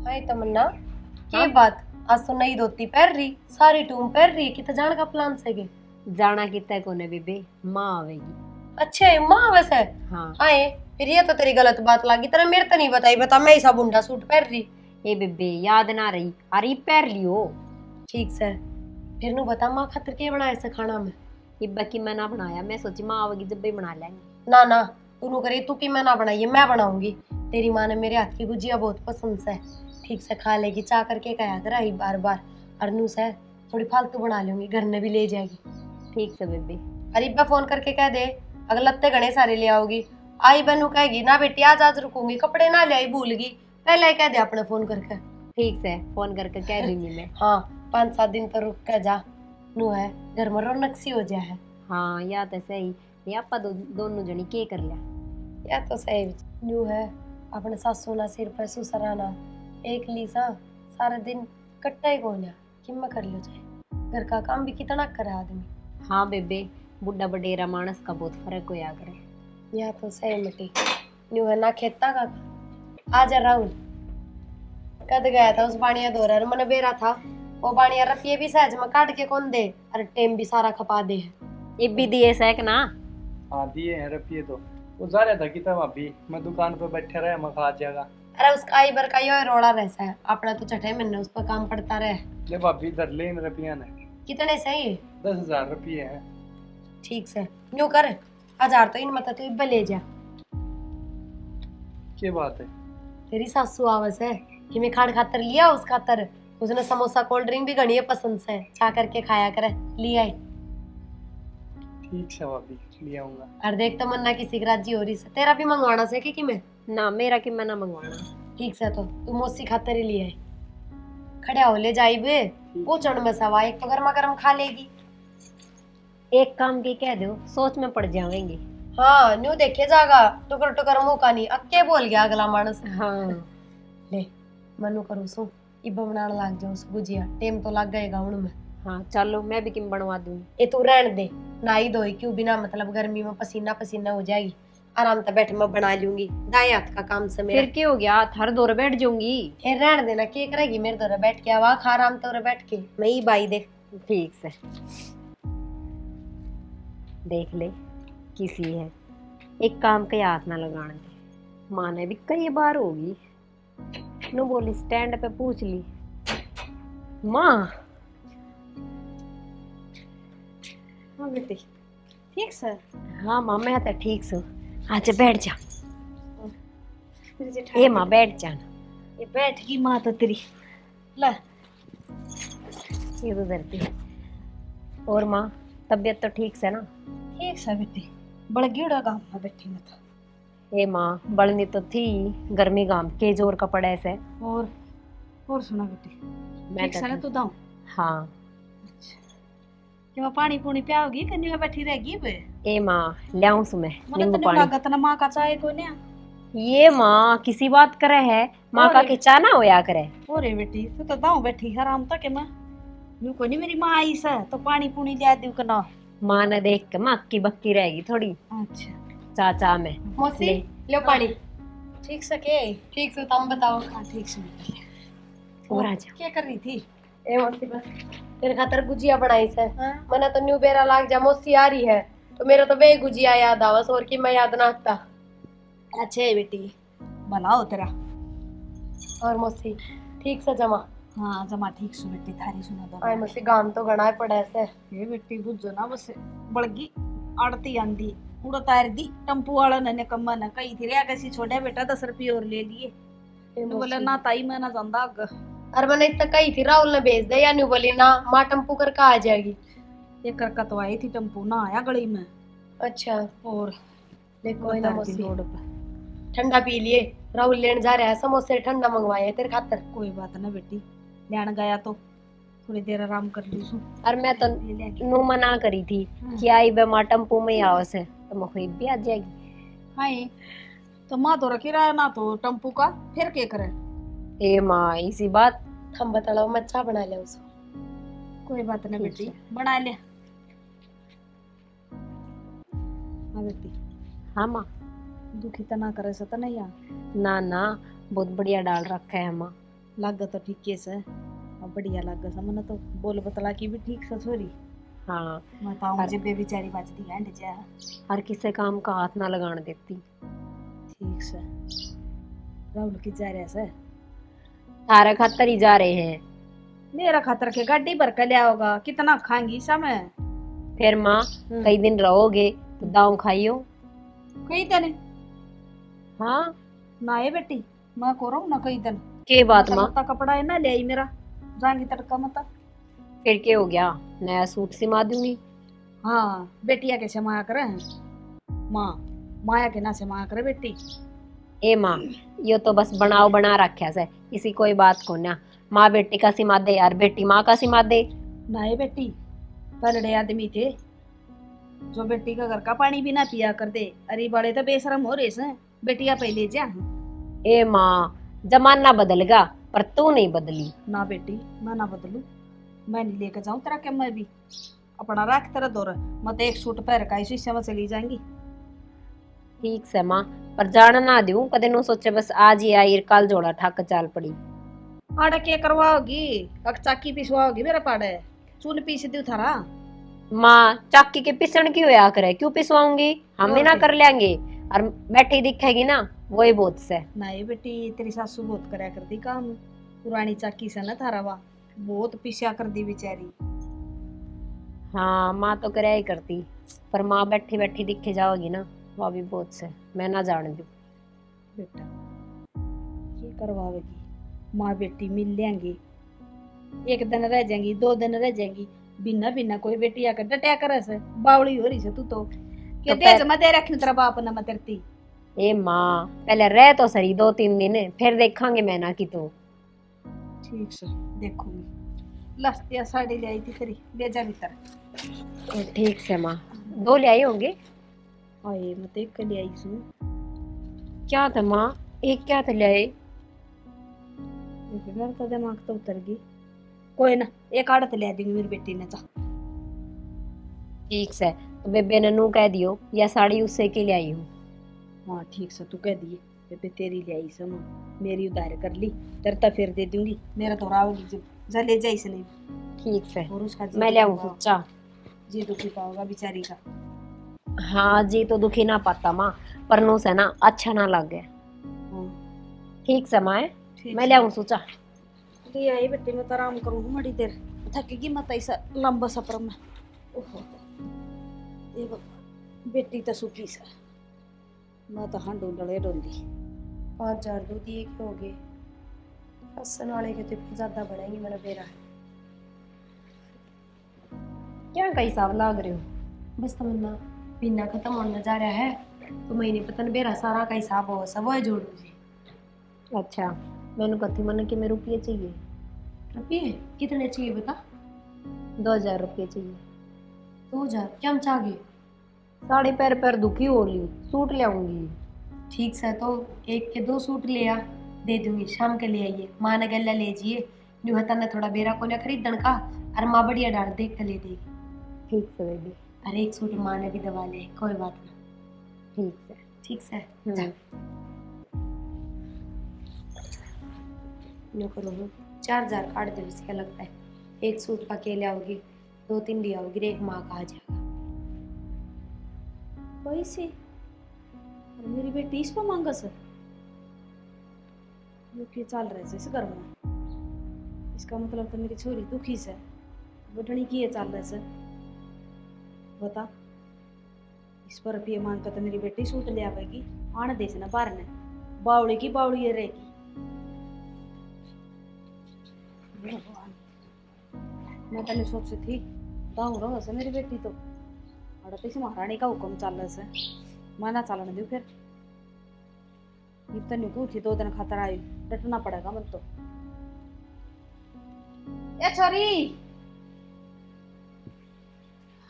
हाय तमन्ना, ये बात आज तो नई धोती पहन रही, सारी टूम पहन रही, कितना जाने का प्लान से के जाना कितना कोने बेबे, माँ आवेगी। अच्छा है माँ वैसे। हाँ हाय फिर ये तो तेरी गलत बात लगी, तेरे मेरे तो नहीं बताई, बता मैं ऐसा बुंडा सूट पहन रही। ए बेबे याद ना रही, अरे पैर लियो। ठीक से फिर नु बता माँ खातिर के बनाया से खाना में। इब्बा की मैं ना बनाया, मैं सोची माँ आवेगी जब भी बना लेंगे। ना ना तू नु करे, तू की मैं ना बनाइए, मैं बनाऊंगी। तेरी माँ ने मेरे हाथ की गुजिया बहुत पसंद से, ठीक से खा लेगी, चाह करके कहा कर आई बार बार। और नु से थोड़ी फालतू बना लूंगी, घर में भी ले जाएगी। ठीक से बेबे। अरे इब्बा फोन करके कह दे, अगर लत्ते घने सारे ले आओगी। आई बहनू कहेगी ना बेटी आज आज रुकूंगी, कपड़े ना ले आई भूल गई, पहले ही कह दे अपने फोन करके। ठीक से फोन करके कह दूंगी मैं। हाँ 5-7 दिन तो रुक के जा, नु है घर में रौनक सी हो जाए है। हाँ या तो सही, या आपा दोनों जनी के कर लिया। या तो सही न्यू है, अपने सासू ना सिर पर सुसराना, एक लीसा सारा दिन कट्टा ही गोलिया किम्मा कर लो जाए, घर का काम भी कितना करे आदमी। हाँ बेबे, बुढ़ा बडेरा मानस का बहुत फर्क होया करे। या तो सही मिट्टी न्यू है ना खेता का। आजा राहुल, कद गया था उस बाणिया दौरा मैंने बेरा था, वो बाणिया रपिए भी सहज में काट के कौन दे, अरे टेम भी सारा खपा दे है। ये भी दिए सैक ना। हाँ दिए हैं रुपये तो वो जा रहा था कि तब अभी मैं दुकान पे बैठे रहे, मैं खा जाएगा। अरे उसका आई बर का यो रोड़ा रहता है, अपना तो चटे मैंने उस पर काम पड़ता रहे। ले भाभी इधर ले इन रुपया ने। कितने सही है? 10,000 रुपये हैं। ठीक से न्यू कर 1000 तो इन मत तो इब्बे ले जा। क्या बात है? तेरी सासू आवस है कि मैं खाड़ खातर लिया उस खातर, उसने समोसा कोल्ड ड्रिंक भी घनी पसंद से, छा करके खाया करे, लिया है। ठीक है भाभी, ले आऊंगा। और देख तो मन्ना की सिगराजी हो रही से, तेरा भी मंगवाना से कि मैं। ना मेरा कि मैं ना मंगवाना। ठीक से तो तू मौसी खातर ही लिया है, खड़े हो ले जाई बे, पूछण में सवा एक तो गर्मा गर्म खा लेगी। एक काम की कह दो, सोच में पड़ जाएंगे। हाँ न्यू देखे जागा, टुकर टुकर मुंह का नहीं, अक्के बोल गया अगला मानस। हाँ ले मनु करू सु इब्बा बनाने लग जाऊं उस गुजिया, टेम तो लग गएगा उनमें। हाँ चलो मैं भी किम बनवा दूंगी। ये तू रहन दे, नाई धोई क्यों बिना मतलब गर्मी में पसीना पसीना हो जाएगी, आराम से बैठ मैं बना लूंगी, दाएं हाथ का काम से मेरा। फिर क्या हो गया, थर दौर बैठ जाऊंगी। फिर रहन देना, क्या करेगी मेरे दौरे बैठ के, आवा खा आराम तोरे बैठ के, मैं ही बाई देख। ठीक से देख ले किसी है, एक काम के हाथ ना लगाने दे। माँ ने भी कई बार होगी नो बोली, स्टैंड पे पूछ ली माँ। हाँ बेटी ठीक सर। हाँ माँ मैं तो ठीक सू, अच्छा बैठ जा। ए माँ बैठ जाना। ये बैठ गई माँ तो तेरी, ला ये तो धरती। और माँ तबीयत तो ठीक से ना? ठीक सा बेटी, बड़ गिड़ा गाँव में बैठी मैं तो। ए माँ बड़नी तो थी, गर्मी गाम के जोर का पड़ा ऐसे। और सुना बेटी, मैं ठीक सा ना तू दाऊं? हाँ। क्यों पानी पूनी पियाओगी कन्नी में बैठी रहेगी बे? ए माँ लाऊं सु मैं मने नींबू तो पानी। लागत ना माँ का चाय को ने। ये माँ किसी बात करे है, माँ का के चाना होया करे। ओरे बेटी तू तो दाऊं बैठी आराम तक मैं, न्यू को नहीं मेरी माँ आई सा तो पानी पूनी ले दूं कना। माँ ने देख के माँ की बक्की रहेगी थोड़ी। अच्छा चाचा में मौसी लो पानी। ठीक से के ठीक से तुम बताओ। हाँ ठीक से। और आजा। क्या कर रही थी? ए मौसी बस तेरे खातर गुजिया बनाई से। मने तो न्यू बेरा लाग जा, मौसी आ रही है तो मेरा तो बे गुजिया याद आवस, और की मैं याद ना आता। अच्छा है बेटी, बनाओ तेरा। और मौसी ठीक से जमा? हाँ जमा ठीक से बेटी, थारी सुना दो। आई मौसी गाम तो गणा पड़े से। ये बेटी बुझो ना बस बड़गी आड़ती आंदी पूरा तार दी, टम्पू वाला ने कम्मा ना कही थी रे कैसी छोड़े बेटा 10 रुपये और ले लिए। बोले ना ताई मैं ना जांदा अग। अरे मैंने इतना कही थी राहुल ने भेज दे, या नहीं बोली ना माँ टम्पू करके आ जाएगी। ये करका तो आई थी टम्पू, ना आया गली में। अच्छा और देखो कोई ना मौसी ठंडा पी लिए, राहुल लेने जा रहा है समोसे ठंडा मंगवाए हैं तेरे खातर। कोई बात ना बेटी, लेने गया तो थोड़ी देर आराम कर लीसू। और मैं तो नू मना करी थी कि आई बे माँ टम्पू में आओ से, तो मैं भी आ जाएगी। हाय तो माँ तो रखी रहा ना तो टम्पू का फिर क्या करे। ए माँ इसी बात हम बता मैं अच्छा बना ले उसको। कोई बात ना बेटी बना ले। हाँ बेटी। हाँ माँ दुखी तो ना करे से तो नहीं यार। ना ना बहुत बढ़िया डाल रखा है माँ। लाग तो ठीक है से अब बढ़िया लाग सा मन तो बोल बतला की भी ठीक से छोरी हाँ, मैं तो मुझे बेचारी बचती है जा हर किसी काम का हाथ ना लगाने देती। ठीक से राहुल की जा रहा से थारा खातर ही जा रहे हैं। मेरा खतर के गाड़ी भर के लिया होगा कितना खाएंगी समय फिर माँ कई दिन रहोगे तो दाव खाइयो। कई दिन हाँ, ना है बेटी मैं को रहूं ना कई दिन के बात माँ? मता कपड़ा है ना ले आई मेरा जाएंगी तड़का मता फिर क्या हो गया, नया सूट सिमा दूंगी। हाँ बेटिया के समाया करे माँ माया के ना समाया करे बेटी ए माँ, यो तो बस बनाओ बना रखा से, इसी कोई बात को ना। माँ बेटी का सिमा दे यार, बेटी माँ का सिमा दे। ना है बेटी पलड़े आदमी थे जो बेटी का घर का पानी भी ना पिया कर दे अरे बड़े तो बेशरम हो रहे से बेटिया पहले जा ए माँ, जमाना बदलगा पर तू नहीं बदली। ना बेटी मैं ना बदलू मैं नहीं लेकर जाऊं तेरा के मैं भी अपना रख तेरा दौर मैं तो एक सूट पहन का इसी समय चली जाएंगी ठीक से माँ, पर जाना ना दूं कदे नु सोचे बस आज ही आई कल जोड़ा ठक चाल पड़ी। आड़े के करवाओगी अक चाकी पिसवाओगी मेरा पाड़े चून पीस दू थारा माँ चाकी के पिसण क्यों होया करे, क्यों पिसवाऊंगी, हम भी और ना क्या? कर लेंगे। और बैठी दिखेगी ना वही बहुत से। नहीं बेटी तेरी सासू बहुत करया करती काम पुरानी चाकी से ना थारा वा बहुत पिसा कर दी बेचारी हाँ माँ तो करे ही करती, पर माँ बैठी बैठी दिखे जाओगी ना वह भी बहुत से, मैं ना जान दू। बेटा ये करवाएगी माँ बेटी मिल लेंगी एक दिन रह जाएंगी 2 दिन रह जाएंगी बिना बिना कोई बेटी आकर डटिया करे से बावली हो रही से तू तो के दे जमा दे रखी तेरा बाप ना मैं तेरती ए माँ पहले रह तो सही 2-3 दिन, फिर देखांगे मैं ना कि तू। ठीक से देखूंगी लस्तिया साड़ी ले आई थी तेरी ले जा भीतर ठीक से माँ, 2 ले आई होंगे। आए मैं तो एक ले आई सू क्या था माँ, एक क्या था ले आई? मेरा तो दिमाग तो उतर गई कोई ना एक आड़त ले दूंगी मेरी बेटी ने जा ठीक से, तो बेबे ने नू कह दियो या साड़ी उससे के ले आई हूँ। हाँ ठीक से तू कह दिए बेबे तेरी ले आई समा मेरी उधार कर ली तेरे तो फिर दे दूंगी मेरा तो रावगी जब जा ले जा इसे नहीं ठीक से, और उसका मैं ले आऊँ सोचा। जी दुखी पाओगा बेचारी का हाँ जी तो दुखी ना पाता माँ, पर नू से ना अच्छा ना लगे। हाँ ठीक से माँ, ठीक मैं ले आऊँ सोचा। ले आई बेटी मैं तो आराम करूँ बड़ी देर थकेगी मत ऐसा लंबा सफर में ओहो ये बेटी तो सुखी सा मैं तो हाँ डोले डोली 5,000 दूध दिए क्यों हो गए हसन वाले के तो ज्यादा बढ़ेंगे मेरा बेरा क्या का हिसाब लाग रहे हो? बस तमन्ना महीना खत्म होने जा रहा है तो महीने पतन बेरा सारा का हिसाब हो सब वो जोड़ू जी। अच्छा, मैंने कथी मन के में रुपये चाहिए। रुपये कितने चाहिए बता? 2,000 रुपये चाहिए। 2,000 क्या हम चाह गए? साड़ी पैर पैर दुखी हो ली, सूट ले आऊंगी। ठीक से तो 1 के 2 सूट ले आ दे दूंगी शाम के ले आइए माँ ने गला ले जाइए न्यू हता ने थोड़ा बेरा को खरीदन का और माँ बढ़िया डाल देख कर ले देगी। ठीक से बेबी, अरे 1 सूट माँ ने भी दबा ले कोई बात ना। ठीक से। ठीक से जा न्यू करूँगी 4,000 काट दे उसका लगता है 1 सूट का के ले आओगी 2-3 ले आओगी एक माँ का आ जाएगा पैसे और मेरी बेटी इस पर मांगा सर ये क्या चल रहा है इस घर में इसका मतलब तो मेरी छोरी दुखी से बटनी की चल रहा है सर बता इस पर रुपये मांग कर तो मेरी बेटी सूट ले आवेगी आने देश ना बाहर ने बावड़ी की बावड़ी ये रहेगी मैं तने सोची थी दाऊ रहो से मेरी बेटी तो अड़ते से महारानी का हुक्म चल रहा है माना चलने दो फिर इतना नहीं थी 2 दिन खातर आई डटना पड़ेगा मन तो ए छोरी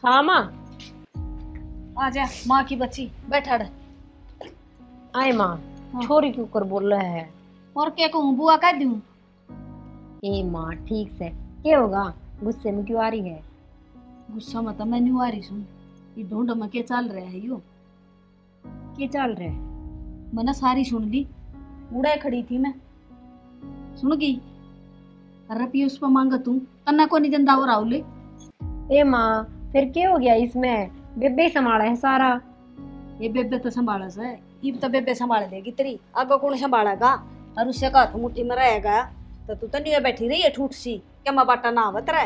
हाँ माँ, आ जा माँ की बच्ची बैठा रह आए माँ। हाँ। छोरी क्यों कर बोल रहा है? और क्या कहूँ बुआ कह दूँ ए माँ ठीक से, क्या होगा, गुस्से में क्यों आ रही है? गुस्सा मत मैं नहीं आ रही सुन ये ढूंढ में क्या चल रहा है यो क्या चल रहा है? मैंने सारी सुन ली उड़े खड़ी थी मैं सुन गई और रुपये उस पर मांगा तू तन्ना को नहीं देंदा और राहुल ए माँ फिर क्या हो गया इसमें? बेबे ही संभाला है सारा। ये बेबे तो संभाला से इब तो बेबे संभाल देगी तेरी आगे कौन संभालेगा और उससे कहा तो मुट्ठी में रहेगा तो तू तो नहीं बैठी रही है ठूठ सी क्या मैं बाटा ना आवत रहा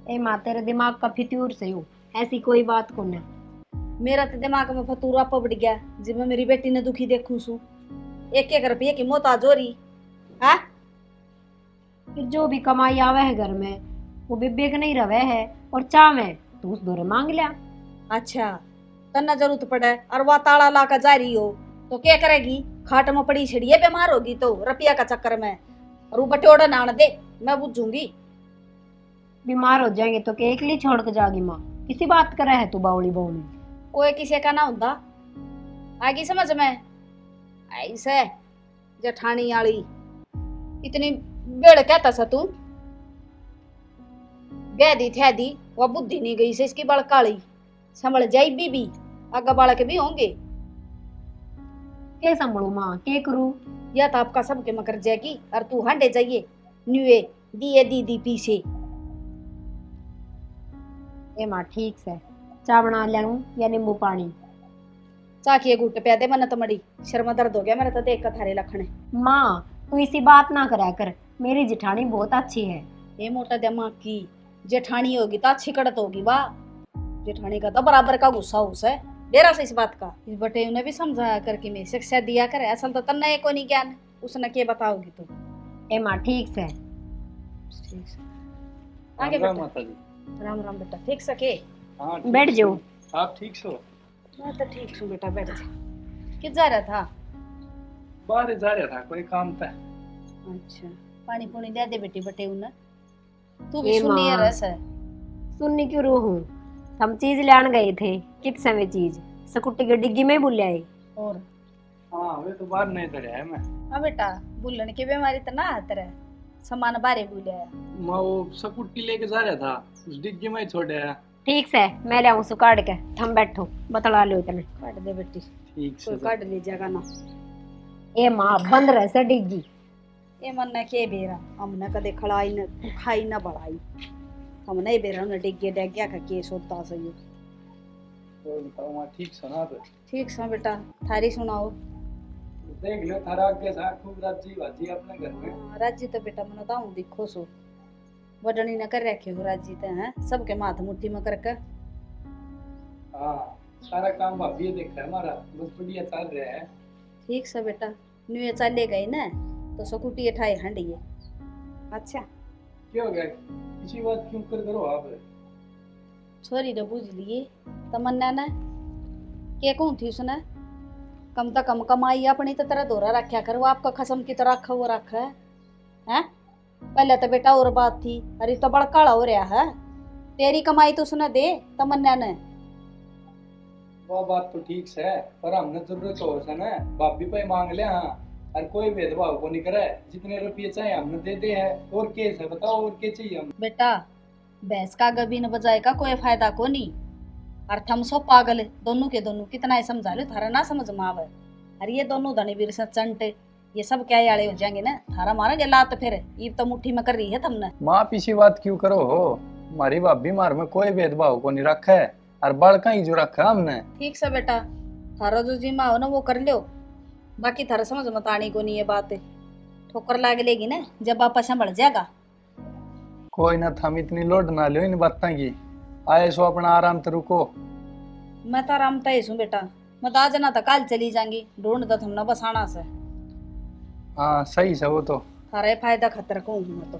ए माँ तेरे दिमाग का फितूर से हो, ऐसी कोई बात को ना। मेरा तो दिमाग में फतूरा पड़ गया जब मैं मेरी बेटी ने दुखी देखूं सू 1-1 रुपये की मोहताज हो रही है। फिर जो भी कमाई आवे है घर में वो बेबे के नहीं रवे है और चावे तो उस दौरे मांग लिया। अच्छा तन्ना जरूरत पड़े और वह ताला ला कर जा रही हो तो क्या करेगी? खाट में पड़ी छिड़िए बीमार होगी तो रुपया का चक्कर में और वो बटोड़ा ना दे मैं बुझूंगी। बीमार हो जाएंगे तो केक लिए छोड़ के जागी माँ, किसी बात कर रहा है तू बावली बावली। कोई किसी का ना होता आगे समझ में ऐसे जठानी आली इतनी बेड़ कहता सा तू गैदी थे दी वह बुद्धि नहीं गई से इसकी बड़ काली संभल जाई बीबी आगे बाड़ा के भी होंगे के संभलू माँ के करू? या तो आपका सबके मकर जाएगी और तू हांडे जाइए न्यूए दिए दीदी पीछे। ए माँ ठीक से चा बना लूं या नींबू पानी? चाकिए गुट पे दे मन तो मड़ी शर्मा दर्द हो गया मेरा तो देख कर थारे लखने। माँ तू इसी बात ना करा कर, मेरी जिठानी बहुत अच्छी है। ये मोटा दिमाग की जेठानी होगी तो अच्छी कड़त होगी वाह जेठानी का तो बराबर का गुस्सा है डेरा से इस बात का। इस बटे उन्हें भी समझाया करके मैं शिक्षा दिया करे असल तो तन्ना को नहीं ज्ञान उसने क्या बताओगी तू। ए माँ ठीक से ठीक से आगे राम बेटा। माता जी। राम राम बेटा ठीक सके हाँ ठीक बैठ से। जाओ। आप ठीक सो? मैं तो ठीक हूँ बेटा बैठ जा। किस जा रहा था? बाहर जा रहा था कोई काम था। अच्छा पानी पुनी दे दे बेटी बटे उन्हें तू भी ए सुनी है माँ। रस है। सुनने क्यों रू हूँ? हम चीज लान गए थे कित समय चीज स्कूटी की डिग्गी में भूल आए। और हाँ वे तो बाहर नहीं धरे है मैं। हाँ बेटा भूलन की बीमारी तो ना आत रहे सामान बारे भूल आया। मैं वो स्कूटी लेके जा रहा था उस डिग्गी में ही छोड़ आया। ठीक से मैं ले आऊँ सु काट के थम बैठो बतला लो इतने। काट दे बेटी ठीक से कोई काट ले जाएगा ना। ए माँ बंद रहे से डिग्गी। ये मन ने के बेरा हमने कदे खड़ाई न खाई न बढ़ाई हमने ही बेरा ने डिग गया का केस होता सही। तो बताओ मैं ठीक सुना तो ठीक सा बेटा थारी सुनाओ। देख लो थारा के साथ खूब राजी बाजी अपने घर में। हाँ, राजी तो बेटा मन ताऊ दिखो सो वडनी न कर रखे हो राजी तो हैं सबके माथ मुट्ठी में करके। हाँ सारा काम भाभी देख रहा है हमारा बस बढ़िया चल रहा है। ठीक सा बेटा न्यू चले गई ना तो स्कूटी उठाई हंडी है। अच्छा क्या हो गया किसी बात क्यों कर करो आप? छोरी ने बुझ लिए तमन्ना ने के कौन थी उसने कम तो कम कमाई अपनी तो तरह दोरा रखा कर वो आपका खसम की तरह रखा वो रखा है पहले तो बेटा और बात थी अरे तो बड़ा काला हो रहा है तेरी कमाई तो उसने दे तमन्ना ने। वो बात तो ठीक है पर हमने जरूरत हो से ना भाभी पे मांग ले। हाँ और कोई भेदभाव को नहीं करे जितने रुपये चाहे हमने दे दे है और क्या है बताओ और क्या चाहिए हम? बेटा भैंस का गबी न बजाए का कोई फायदा को नहीं और थम सो पागल दोनों के दोनों कितना ही समझा लो थारा ना समझ में आवे। अरे ये दोनों धनी वीर से चंट ये सब क्या याले हो जाएंगे ना थारा मारेंगे लात फिर ये तो मुट्ठी में कर रही है तुमने। माँ पीछे बात क्यों करो हो? हमारी भाभी मार में कोई भेदभाव को नहीं रखा है और बड़का ही जो रखा है हमने। ठीक से बेटा थारा जो जिम्मा हो ना वो कर लो बाकी थारा समझ मत आनी को नहीं ये बात ठोकर लाग लेगी ना जब आप संभल जाएगा। कोई ना थम इतनी लोड ना लो इन बातों की आए सो अपना आराम तो रुको। मैं तो आराम तय हूँ बेटा मैं तो आज ना तो कल चली जाऊंगी ढूंढ दो तुमने बसाना से। हाँ सही से वो तो थारा फायदा खतर को हूँ मैं तो।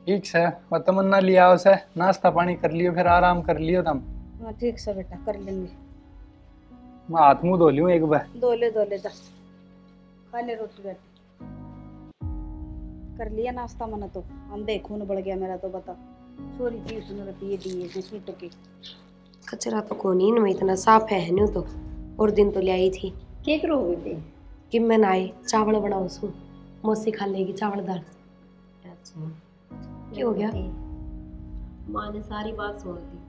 ठीक है वो तमन्ना लिया उसे नाश्ता पानी कर लियो फिर आराम कर लियो तुम। हाँ ठीक से बेटा कर लेंगे। मैं हाथ मुंह धो लियो एक बार। दोले जा खा ले रोटी बेटी कर लिया नाश्ता मना तो हम देखो न बढ़ गया मेरा तो बता छोरी थी उसने रुपये दिए थे सूट के। कचरा तो कोनी न में इतना साफ है न्यू तो और दिन तो ले आई थी क्या करो बेटे? कि मैं नाए चावल बनाओ सू मौसी खा लेगी चावल दाल। अच्छा क्या हो गया? माँ ने सारी बात सुन ली।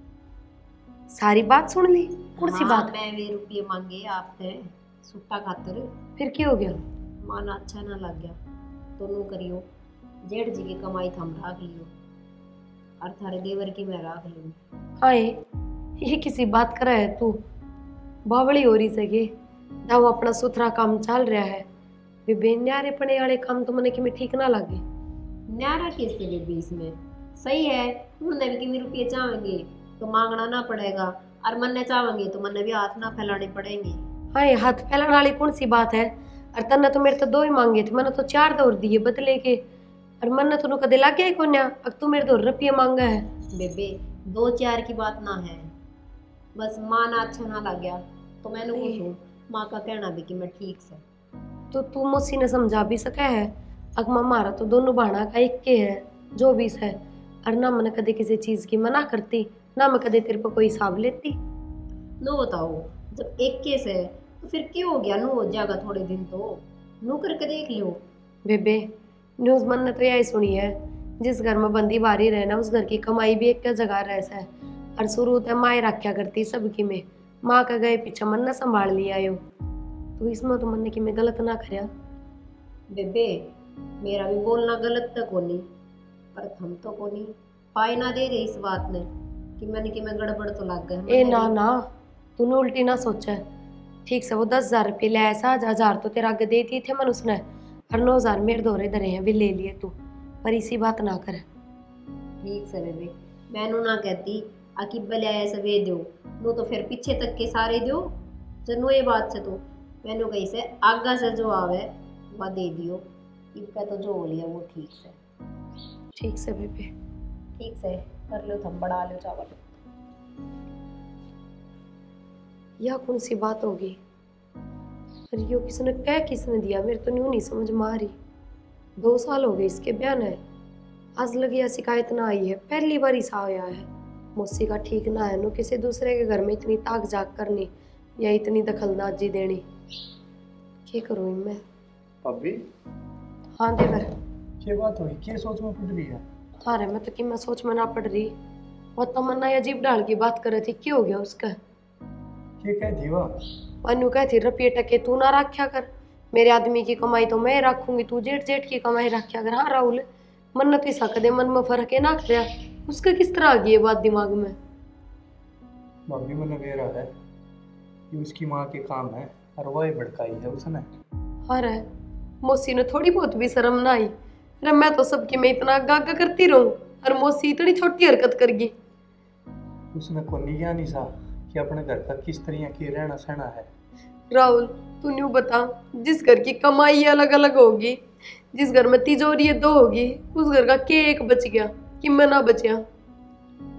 सारी बात सुन ली? कौन सी हाँ, बात? मैं वे रुपये मांगे आपसे सुट्टा खातर फिर क्या हो गया? माँ ना अच्छा ना लग गया दोनों करियो जेठ जी की कमाई थम राख लियो और थारे देवर की मैं राख लूँ। हाय, ये किसी बात कर रहा है तू? बावड़ी हो रही सके जाओ अपना सुथरा काम चल रहा है। बेबे न्यारे पने वाले काम तो मने कि मैं ठीक ना लगे। न्यारा किससे बेबी इसमें सही है। उन्होंने भी कि रुपये चाहेंगे तो मांगना ना पड़ेगा और मन्ने चाहेंगे तो मन्ने भी हाथ ना फैलाने पड़ेंगे। हाय, हाथ फैलाने वाली कौन सी बात है? और तन्ने तो मेरे तो 2 ही मांगे थे, मैंने तो 4 दौर दिए बदले के। और मन्ने तो कदे लग गया कोन्या, अब तू मेरे 2 रुपये मांगा है। बेबे 2-4 की बात ना है, बस माँ ना अच्छा ना लग गया तो मैंने पूछूं माँ का कहना भी कि मैं ठीक से। तो तू मुझसे ने समझा भी सका है अगमा मारा तो दोनों बहाना का एक के है जो भी है। और ना मैंने कदे किसी चीज की मना करती, ना मैं कदे तेरे पर कोई हिसाब लेती। नो बताओ, जब एक केस है तो फिर क्यों हो गया, नो हो जाएगा थोड़े दिन तो नो करके देख लो। बेबे न्यूज मन ने तो यही सुनी है, जिस घर में बंदी बारी रहना उस घर की कमाई भी एक क्या जगह रहता है। और शुरू तो माए रखा करती सबकी में, माँ का गए पीछे मन ने संभाल लिया यो। तो इसमें तो मन की मैं गलत ना करया। बेबे मेरा भी बोलना गलत तो कोनी, पर हम तो कोनी पाई ना दे रहे इस बात ने कि मैंने कि मैं गड़बड़ तो लग गए। ए ना ना, तूने उल्टी ना सोचा। ठीक से वो 10,000 रुपये ले ऐसा 1,000 तो तेरा आगे देती थे मन उसने, और 9,000 मेरे दौरे धरे हैं भी ले लिए तू। पर इसी बात ना कर। ठीक से बेबे मैनू ना कहती आकि भले ऐसे वे दो नो तो फिर पीछे तक के सारे दो जनो ये बात से तो मैनू कहीं से आगा से जो आवे वह दे दियो। इनका तो जो हो लिया वो ठीक से। ठीक से बेबे। ठीक से कर लो, थम बढ़ा लो चावल। यह कौन सी बात होगी? और यो किसने क्या किसने दिया, मेरे तो न्यू नहीं समझ में आ रही। 2 साल हो गए इसके बयान है, आज लगी यह शिकायत ना आई है, पहली बार ऐसा आया है। मुझसे का ठीक ना है नो किसी दूसरे के घर में इतनी ताक झाक करनी या इतनी दखलंदाजी देनी। क्या करूँ मैं? भाभी हाँ देवर। क्या बात हुई, क्या सोच में पड़ रही है? हाँ रे, मैं तो कि मैं सोच में ना पड़ रही। और तमन्ना अजीब डाल की बात कर रही थी, क्या हो गया उसका? क्या कह दी वो? अनु कहती रुपये टके तू ना रखा कर, मेरे आदमी की कमाई तो मैं रखूंगी, तू जेठ जेठ की कमाई रखा कर। हाँ राहुल, मन तो ऐसा कदे मन में फर्क है ना कर, उसका किस तरह आ गई ये बात दिमाग में? भाभी मैंने वेरा है कि उसकी माँ के काम है और वही भड़काई है उसने। हाँ रे, मौसी ने थोड़ी बहुत भी शर्म ना आई? अरे मैं तो सबकी मैं इतना गागा करती रहूं और मौसी इतनी छोटी हरकत कर गई। उसने को नहीं ज्ञान ही सा कि अपने घर का किस तरह की रहना सहना है। राहुल तू न्यू बता, जिस घर की कमाई अलग अलग होगी, जिस घर में तिजोरी 2 होगी, उस घर का के एक बच गया कि मैं ना बचा?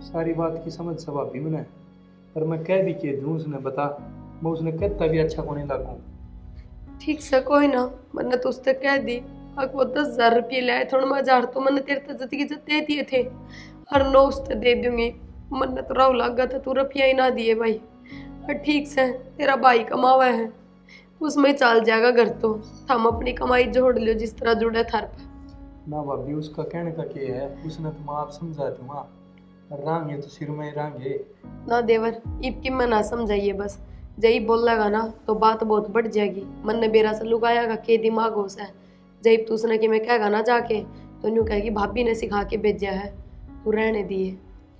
सारी बात की समझ सब भाभी मैंने, पर मैं कह भी के दूं उसने बता, मैं उसने कहता भी अच्छा को नहीं लागू। ठीक से कोई ना, मैंने तो उससे कह दी वो 10,000 रुपये लाए थोड़ा में 1,000 तो मैंने तेरे तक की दे दिए थे और 9 उससे दे दूंगी। मैंने तो राव लगा था तू रुपया ही ना दिए भाई। और ठीक से तेरा भाई कमावा है, उसमें चल जाएगा घर, तो हम अपनी कमाई जोड़ लियो जिस तरह जुड़े थार पे। ना भाभी उसका कहने का क्या है, उसने तो मैं आप समझा दूंगा, रांगे तो सिर में रांगे। ना देवर, इब की मैं ना समझाइए, बस जई बोल लगा ना तो बात बहुत बढ़ जाएगी। मन ने बेरा से लुगाया के दिमाग हो सा जई तू उसने कि मैं कहेगा ना जाके तो न्यू कहेगी भाभी ने सिखा के भेजा है, तू रहने दिए।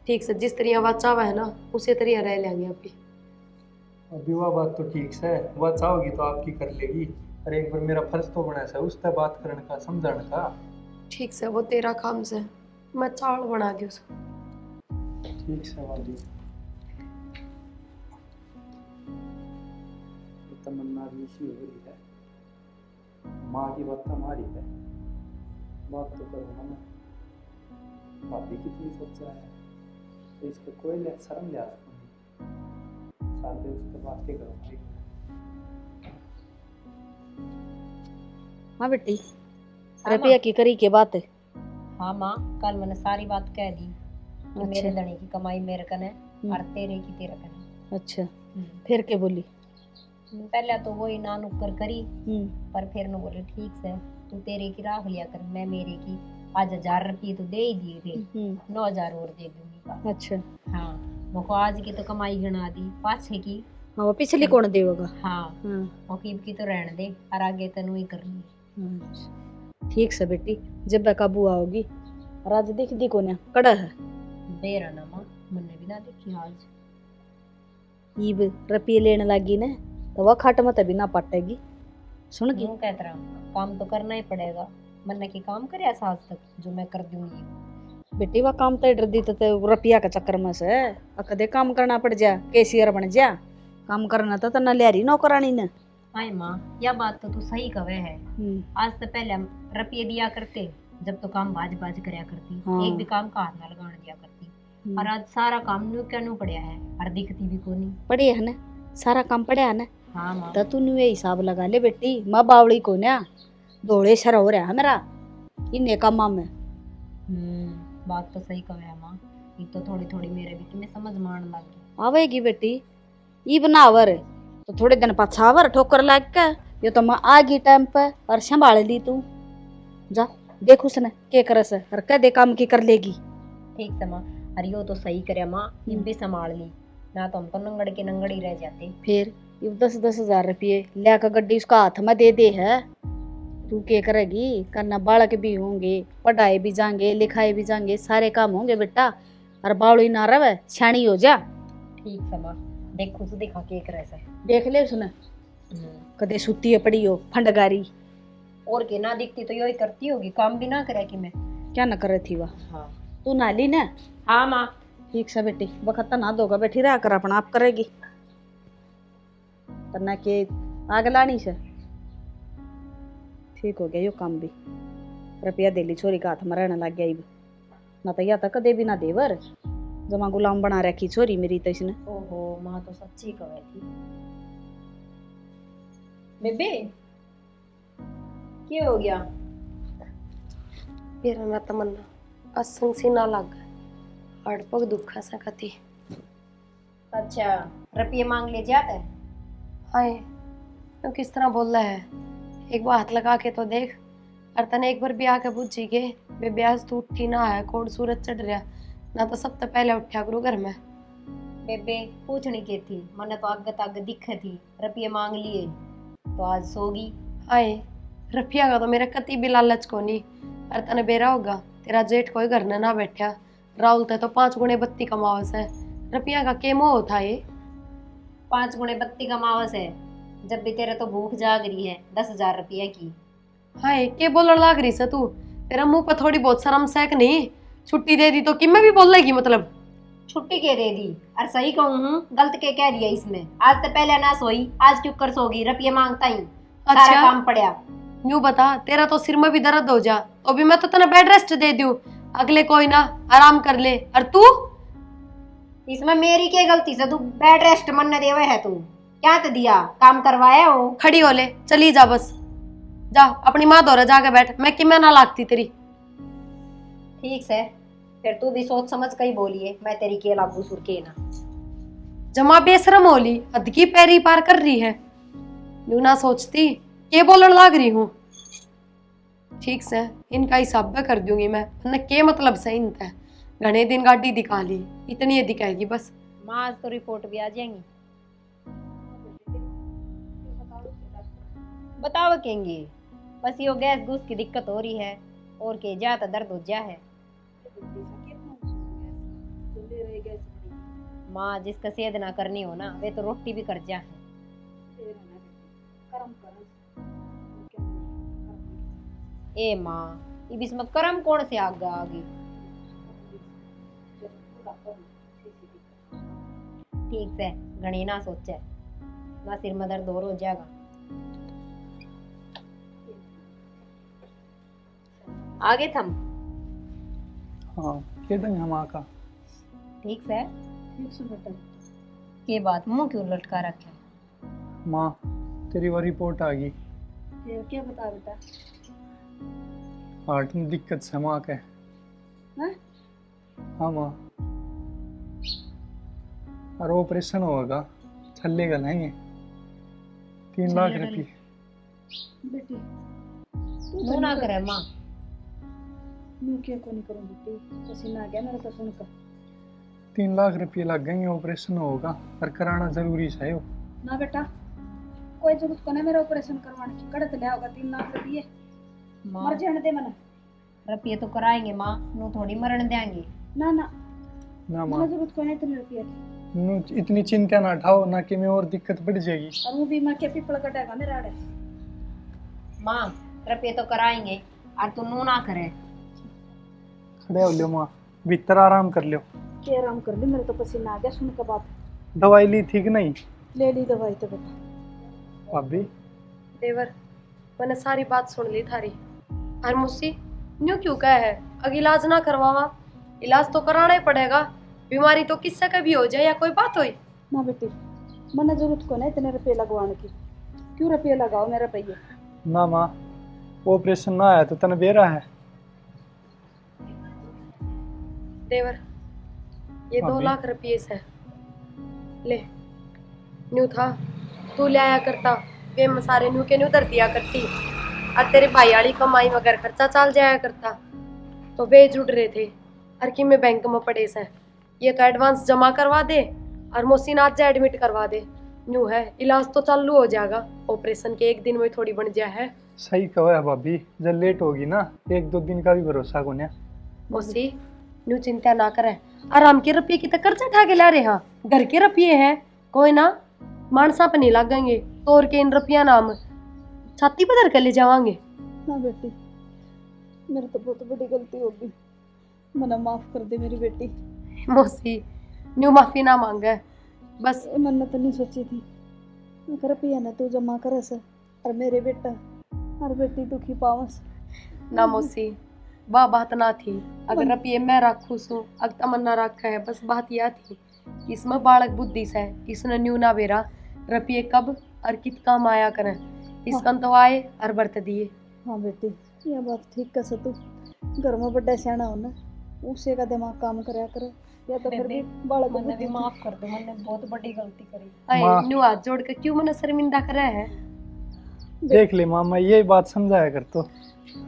ठीक से जिस तरह बात चावा है ना उसी तरह रह लेंगे अभी। अभी वह बात तो ठीक से वह चाहोगी तो आपकी कर लेगी, और एक बार मेरा फर्ज तो बना सा उससे बात करने का समझाने का। ठीक से वो तेरा काम से, मैं चावल बना दी उसे। ठीक से वाली तमन्ना भी इसी हो रही है, माँ की बात हमारी है, बात तो करो ना। भाभी कितनी सोचा है तो इसका कोई शर्म लिहाज नहीं, साले उसके बात के करो। हाँ बेटी, रुपया की करी के बात है? हाँ माँ, कल मैंने सारी बात कह दी कि अच्छा। मेरे धनी की कमाई मेरे कने और तेरे की तेरे कने। अच्छा, फिर क्या बोली? पहले तो वही ना नुक्कर करी, पर फिर न बोले ठीक से तू तेरे की राख लिया कर, मैं मेरे की आज 1,000 रुपये तो दे ही दिए थे, 9,000 और दे दूंगी। अच्छा। हाँ मुझको आज की तो कमाई गिना दी, पाछे की हाँ वो पिछली कौन देगा? हाँ मुकीब की तो रहने दे और आगे तेनू ही करनी। ठीक से बेटी, जब बेका बुआ होगी। और आज देख दी कोने कड़ा है बेरा ना माँ, मैंने भी ना देखी आज। ईब रुपये लेने लगी ना तो वह खाट में तभी ना पटेगी। सुन की यूं कहत रहा, काम तो करना ही पड़ेगा। मैंने की काम करे ऐसा आज तक जो मैं कर दूंगी। बेटी वह काम तो डर दी तो रुपया के चक्कर में से कदे काम करना पड़ जा, कैशियर बन जा। काम करना तो न लियारी नौकरानी ने। हाय माँ, यह बात तो तू सही कवे है। आज तो पहले हम रुपये दिया करते, जब तो काम बाज बाज करया करती। हाँ। एक भी काम का हाथ ना लगाने दिया करती। और आज सारा काम न्यू क्या न्यू पड़िया है, और दिखती भी कोनी। पड़े है ना, सारा काम पड़ा है ना। हाँ माँ। तो तू न्यू हिसाब लगा ले बेटी, माँ बावड़ी को ना दौड़े सर हो रहा है मेरा इन कामा में। बात तो सही कवे है माँ। ये तो थोड़ी थोड़ी मेरे भी में समझ मान लग गई। आवेगी बेटी, ई बनावर तो थोड़े दिन पछावर ठोकर लाग के ये तो मैं आ गई टाइम पे और संभाल ली तू। जा देख उसने के करे से और कदे काम की कर लेगी। ठीक से माँ, अरे यो तो सही करे माँ, ये भी संभाल ली ना तो हम तो नंगड़ के नंगड़ ही रह जाते। फिर ये 10-10 हजार रुपये लेकर गड्डी उसका हाथ में दे दे है, तू क्या करेगी? करना बालक भी होंगे, पढ़ाई भी जाएंगे, लिखाई भी जाएंगे, सारे काम होंगे बेटा। और बावड़ी ना रहे छाणी हो जा। ठीक से माँ, देखो तो दिखा के करे से देख ले उसने कदे सुती है पड़ी हो फंडगारी। और के ना दिखती तो यो ही करती होगी, काम भी ना करे कि मैं क्या न करे थी वह। हाँ। तू नाली ना। हाँ माँ। ठीक से बेटी, वक्त ना दोगा बैठी रहा कर अपना आप करेगी करना के आग लानी से। ठीक हो गया यो काम भी, रुपया दे ली छोरी का हाथ में रहने लग गया। ना तो या तक कदे भी ना देवर जमा गुलाम बना रखी छोरी मेरी तो इसने। ओहो माँ तो सच्ची कहे थी। बेबे क्या हो गया? मेरा ना तमन्ना असंग सी ना लग हड़पक दुखा सा कती। अच्छा, रुपये मांग ले जाता है। हाय तो किस तरह बोल रहा है, एक बार हाथ लगा के तो देख। और तने एक बार भी आके पूछी के बे ब्याज तू उठी ना है, कोड सूरज चढ़ रहा ना तो सब तो पहले उठा करू घर में। बेबे पूछनी के थी, मैंने तो आगे तक दिखे थी, रुपये मांग लिए तो आज सोगी। हाय रुपया का तो मेरा कति भी लालच को नहीं। और तने बेरा होगा तेरा जेठ कोई घर ने ना बैठा, राहुल ते तो 5 गुणे बत्ती कमावस है। रुपया का के मोह था ये 5 गुणे बत्ती कमावस है, जब भी तेरे तो भूख जाग रही है 10,000 रुपये की। हाय के बोलने लाग रही से तू, तेरा मुंह पर थोड़ी बहुत शर्म सहक नहीं। छुट्टी दे दी तो कि मैं भी बोल लेगी मतलब। छुट्टी के दे दी और सही कहूँ हूँ, गलत के कह दिया इसमें। आज तो पहले ना सोई, आज क्यों कर सोगी? रुपये मांगता ही सारा अच्छा काम पड़ा। यूं बता, तेरा तो सिर में भी दर्द हो जा तो भी मैं तो तेना बेड रेस्ट दे दूं, अगले कोई ना आराम कर ले। और तू इसमें मेरी क्या गलती से तू बेड रेस्ट मन देवे है? तू क्या तो दिया काम करवाया हो? खड़ी हो ले, चली जा बस, जा अपनी माँ दौरा जाके बैठ, मैं कि मैं ना लागती तेरी। ठीक से, फिर तू भी सोच समझ कर ही बोलिए, मैं तेरी के लागू सुर के ना। जमा बेशरम होली, हद की पैरी पार कर रही है। यूं ना सोचती के बोलने लाग रही हूँ। ठीक से इनका हिसाब भी कर दूंगी मैं, वरना के मतलब से इनका घने दिन गाड़ी दिखा ली, इतनी ये दिखाएगी बस। माँ आज तो रिपोर्ट भी आ जाएंगी, बताओ कहेंगे बस यो गैस घूस की दिक्कत हो रही है, और के ज्यादा दर्द हो जा है। माँ जिसका सेध ना करनी हो ना, वे तो रोटी भी कर जा है। ए माँ, ये इसमें कर्म कौन से आगे आगे? ठीक से घनी ना सोचे ना, सिर में दर्द और हो जाएगा। आगे थम। हाँ के दिन हम आका। ठीक से के बात मुंह क्यों लटका रखे? माँ तेरी वो रिपोर्ट आ गई। क्या बता बेटा? हार्ट में दिक्कत से माँ के। हाँ माँ, और ऑपरेशन होगा, छल्ले गलाएंगे 3 लाख रुपये। बेटी मुंह ना करे माँ। मैं क्या को नहीं करूँ बेटी, पसीना आ गया मेरा तो सुनकर। 3 लाख रुपये लग गए, ऑपरेशन होगा और कराना जरूरी है। ना बेटा कोई जरूरत को नहीं मेरा ऑपरेशन करवाने की, कड़त ले होगा 3 लाख रुपये। माँ मर जाने दे मना। रुपये तो कराएंगे माँ, नू थोड़ी मरण देंगे। ना ना ना मना माँ, जरूरत को नहीं इतने रुपये की। नू इतनी चिंता ना उठाओ ना कि मैं और दिक्कत बढ़ जाएगी। और वो बीमा के पिपल कटेगा मेरा आड़े। माँ रुपये तो कराएंगे और तू नू ना करे। खड़े हो लियो माँ, भीतर आराम कर लियो। के आराम कर ली, मेरे तो पसीना आ गया सुन के बात। दवाई ली थी कि नहीं? ले ली दवाई तो बेटा। भाभी देवर, मैंने सारी बात सुन ली थारी। और मुझसे न्यू क्यों कहा है अगर इलाज ना करवावा? इलाज तो कराना ही पड़ेगा, बीमारी तो किससे कभी हो जाए या कोई बात होई। ना बेटी मना जरूरत को नहीं इतने रुपये लगवाने की। क्यों रुपये लगाओ मेरे रुपये। ना माँ, ऑपरेशन ना आया तो तन बेरा है। देवर, ये 2 भाभी? लाख रुपये से ले। न्यू था तू ले आया करता, वे मसारे न्यू के न्यू धर दिया करती, और तेरे भाई वाली कमाई मगर खर्चा चल जाया करता। तो वे जुड़ रहे थे और कि मैं बैंक में पड़े से ये तो एडवांस जमा करवा दे और मोसीन आज एडमिट करवा दे। न्यू है इलाज तो चालू हो जाएगा, ऑपरेशन के 1 दिन में थोड़ी बन जाए है। सही कहो है भाभी, जब लेट होगी ना 1-2 दिन का भी भरोसा को नहीं। मोसी न्यू चिंता ना करे, आराम के रुपये की तो कर्जा उठा के ला रहे। हाँ घर के रुपये हैं, कोई ना मानसा पे नहीं लागेंगे तो और के इन रुपया नाम छाती पर धर कर ले जावांगे। ना बेटी मेरे तो बहुत बड़ी गलती होगी, मना माफ कर दे मेरी बेटी। मोसी न्यू माफी ना मांगे बस। ए मन्नत तो नहीं सोची थी अगर रुपया ना तू जमा करे से और मेरे बेटा और बेटी दुखी पावस। ना मोसी वाह बात ना थी, अगर रुपये मैं रखू सू अग तमन्ना रखा है, बस बात यह थी इसमें बालक बुद्धि से इसने न्यू ना बेरा रुपये कब और कित काम आया करें, इसकन तो आए और बरत दिए। हाँ बेटी यह बात ठीक कस तू, घर में बड़ा सियाना होना उसे का दिमाग काम करया करे, या तो फिर भी बालक को मैंने भी बुद्धि माफ कर दो, मैंने बहुत बड़ी गलती करी। माँ। न्यू हाथ जोड़ के क्यों मैंने शर्मिंदा करे है। देख ले माँ, मैं यही बात समझाया कर तो।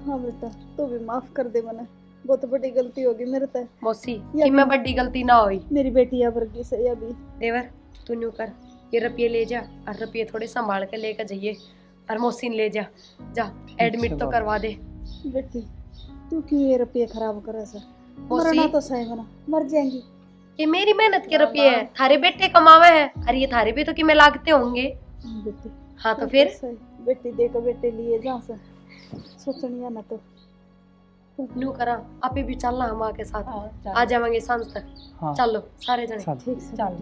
हाँ बेटा तू भी माफ कर दे मना, बहुत बड़ी गलती होगी मेरे से। मौसी कि मैं बड़ी गलती ना हुई। मेरी बेटी या वर्गी से या भी देवर तू न्यू कर, ये रुपये ले जा और रुपये थोड़े संभाल के लेकर जाइए और मौसी ले जा जा एडमिट तो बाबा। करवा दे। बेटी तू क्यों ये रुपये खराब करे से, मौसी मरना तो सही मना, मर जाएंगी। ये मेरी मेहनत के रुपये है, थारे बेटे कमावे हैं और ये थारे भी तो कि मैं लागते होंगे। हाँ बेटी हाँ तो फिर सही, बेटी देखो बेटे लिए जहाँ से सोचनिया ना तो। न्यू करा आपे भी चलना हम के साथ, हाँ, चल। आ जाएंगे सांझ तक। हाँ चलो सारे जने। चल। ठीक से चल।